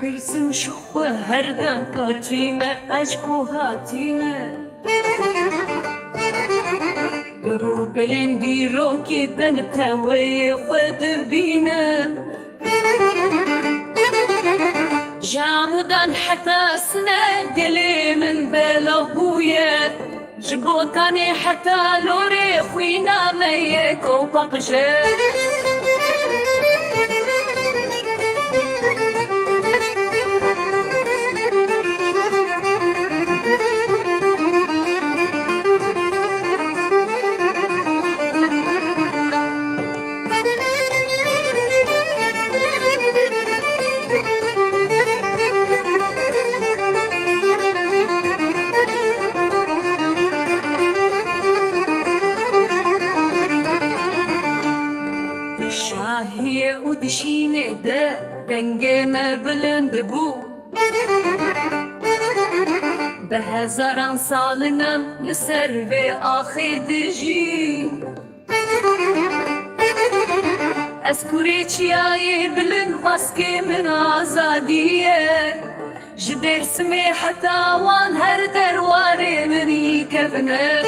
برسم شو هردن کاتیمه عشقو هاتیمه برو بلندی رو که دن تاوی خود بینه جامدان حتى سنة دلي من بلا بويا جبوتاني حتى لوري خوينا ميك وبقجة شاهي ودشيني دا دنجنا بلند بو بهزاران سالنا لسر في آخي دجي أذكري تشياي بلند باسكي من آزادية جدر سمي حتى وان هر درواري مني كفنه